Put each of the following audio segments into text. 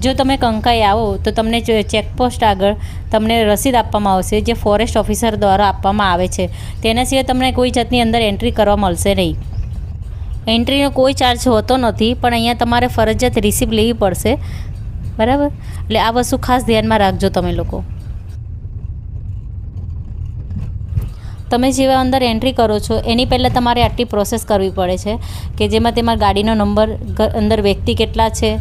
જો તમે કંકાઈ આવો તો તમને ચેકપોસ્ટ આગળ તમને રસીદ આપવામાં આવશે, જે ફોરેસ્ટ ઓફિસર દ્વારા આપવામાં આવે છે. તેના સિવાય તમને કોઈ જાતની અંદર એન્ટ્રી કરવા મળશે નહીં. એન્ટ્રીનો કોઈ ચાર્જ હોતો નથી, પણ અહીંયા તમારે ફરજિયાત રિસિપ્ટ લેવી પડશે, બરાબર? એટલે આ વસ્તુ ખાસ ધ્યાનમાં રાખજો તમે લોકો. તમે જેવા અંદર એન્ટ્રી કરો છો એની પહેલાં તમારે આટલી પ્રોસેસ કરવી પડે છે કે જેમાં તમારા ગાડીનો નંબર, અંદર વ્યક્તિ કેટલા છે,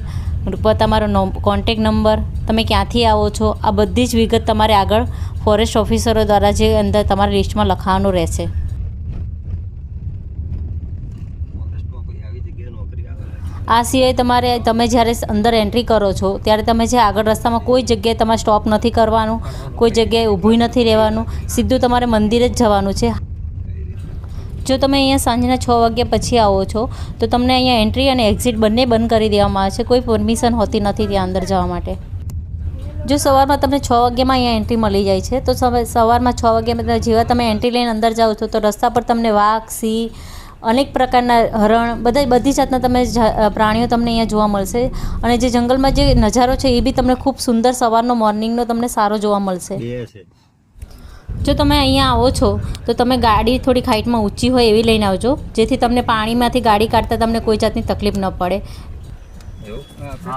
તમારો કોન્ટેક નંબર, તમે ક્યાંથી આવો છો, આ બધી જ વિગત તમારે આગળ ફોરેસ્ટ ઓફિસરો દ્વારા જે અંદર તમારા લિસ્ટમાં લખાવવાનું રહેશે. આ સિવાય તમે જ્યારે અંદર એન્ટ્રી કરો છો ત્યારે તમે જે આગળ રસ્તામાં કોઈ જગ્યાએ તમારે સ્ટોપ નથી કરવાનું, કોઈ જગ્યાએ ઊભું નથી રહેવાનું, સીધું તમારે મંદિરે જ જવાનું છે. જો તમે અહીંયા સાંજના 6 વાગ્યા પછી આવો છો તો તમને અહીંયા એન્ટ્રી અને એક્ઝિટ બંને બંધ કરી દેવામાં આવે છે. કોઈ પરમિશન હોતી નથી ત્યાં અંદર જવા માટે. જો સવારમાં તમને 6 વાગ્યામાં અહીંયા એન્ટ્રી મળી જાય છે તો સવારમાં 6 વાગ્યામાં જેવા તમે એન્ટ્રી લઈને અંદર જાઓ છો તો રસ્તા પર તમને વાઘ, સિંહ, અનેક પ્રકારના હરણ, બધી જાતના પ્રાણીઓ તમને અહીંયા જોવા મળશે. અને જે જંગલમાં જે નજારો છે એ બી તમને ખૂબ સુંદર સવારનો મોર્નિંગનો તમને સારો જોવા મળશે. જો તમે અહીંયા આવો છો તો તમે ગાડી થોડીક હાઇટમાં ઊંચી હોય એવી લઈને આવજો, જેથી તમને પાણીમાંથી ગાડી કાઢતા તમને કોઈ જાતની તકલીફ ન પડે.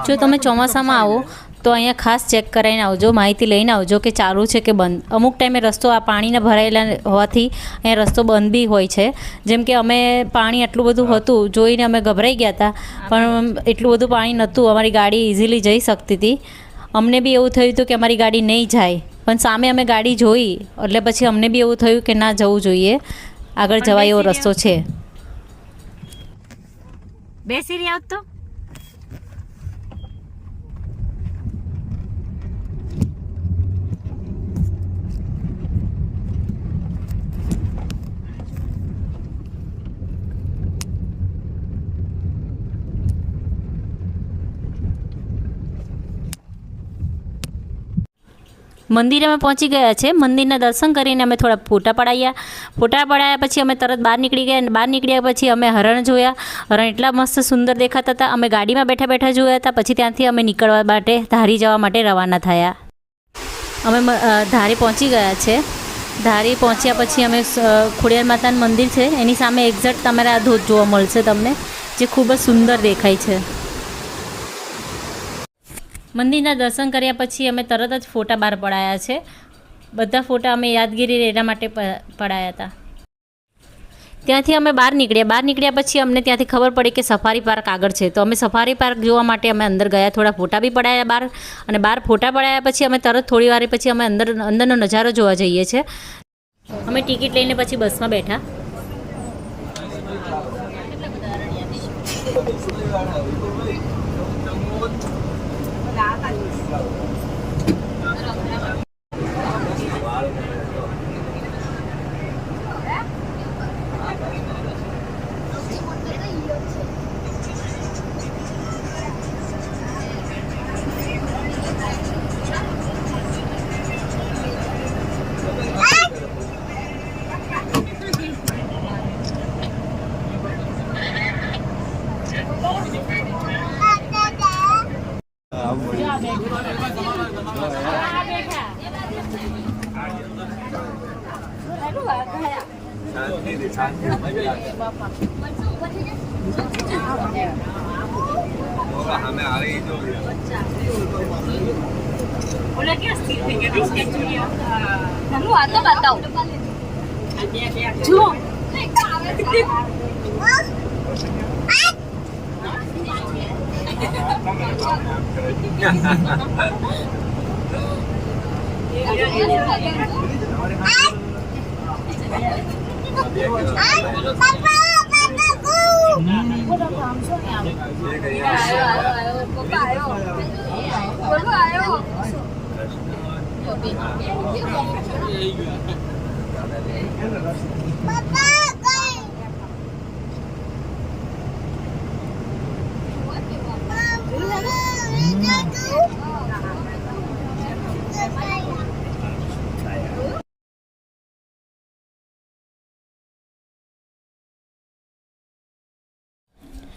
જો તમે ચોમાસામાં આવો તો અહીંયા ખાસ ચેક કરાવીને આવજો, માહિતી લઈને આવજો કે ચાલુ છે કે બંધ. અમુક ટાઈમે રસ્તો આ પાણીના ભરાયેલા હોવાથી અહીંયા રસ્તો બંધ બી હોય છે. જેમ કે અમે પાણી આટલું બધું હતું જોઈને અમે ગભરાઈ ગયા હતા, પણ એટલું બધું પાણી નહોતું, અમારી ગાડી ઇઝીલી જઈ શકતી હતી. અમને બી એવું થયું હતું કે અમારી ગાડી નહીં જાય, પણ સામે અમે ગાડી જોઈ એટલે પછી અમને બી એવું થયું કે ના જવું જોઈએ, આગળ જવાય એવો રસ્તો છે. બેસી રહ્યા તો મંદિરે અમે પહોંચી ગયા છે. મંદિરના દર્શન કરીને અમે થોડા ફોટા પડાયા પછી અમે તરત બહાર નીકળી ગયા. બહાર નીકળ્યા પછી અમે હરણ જોયા. હરણ એટલા મસ્ત સુંદર દેખાતા હતા. અમે ગાડીમાં બેઠા જોયા હતા. પછી ત્યાંથી અમે નીકળવા માટે ધારી જવા માટે રવાના થયા. અમે ધારી પહોંચી ગયા છે. ધારી પહોંચ્યા પછી અમે ખોડિયાર માતાનું મંદિર છે એની સામે એક્ઝેક્ટ તમારે આ ધોધ જોવા મળશે તમને, જે ખૂબ જ સુંદર દેખાય છે. મંદિરના દર્શન કર્યા પછી અમે તરત જ ફોટા બહાર પડાયા છે. બધા ફોટા અમે યાદગીરી એના માટે પડાયા હતા. ત્યાંથી અમે બહાર નીકળ્યા પછી અમને ત્યાંથી ખબર પડી કે સફારી પાર્ક આગળ છે, તો અમે સફારી પાર્ક જોવા માટે અમે અંદર ગયા. થોડા ફોટા બી પડાયા બહાર, અને બહાર ફોટા પડાયા પછી અમે તરત થોડી વાર પછી અમે અંદરનો નજારો જોવા જઈએ છીએ. અમે ટિકિટ લઈને પછી બસમાં બેઠા.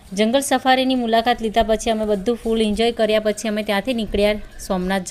જંગલ સફારીની મુલાકાત લીધા પછી અમે બધું ફૂલ એન્જોય કર્યા પછી અમે ત્યાંથી નીકળ્યા સોમનાથ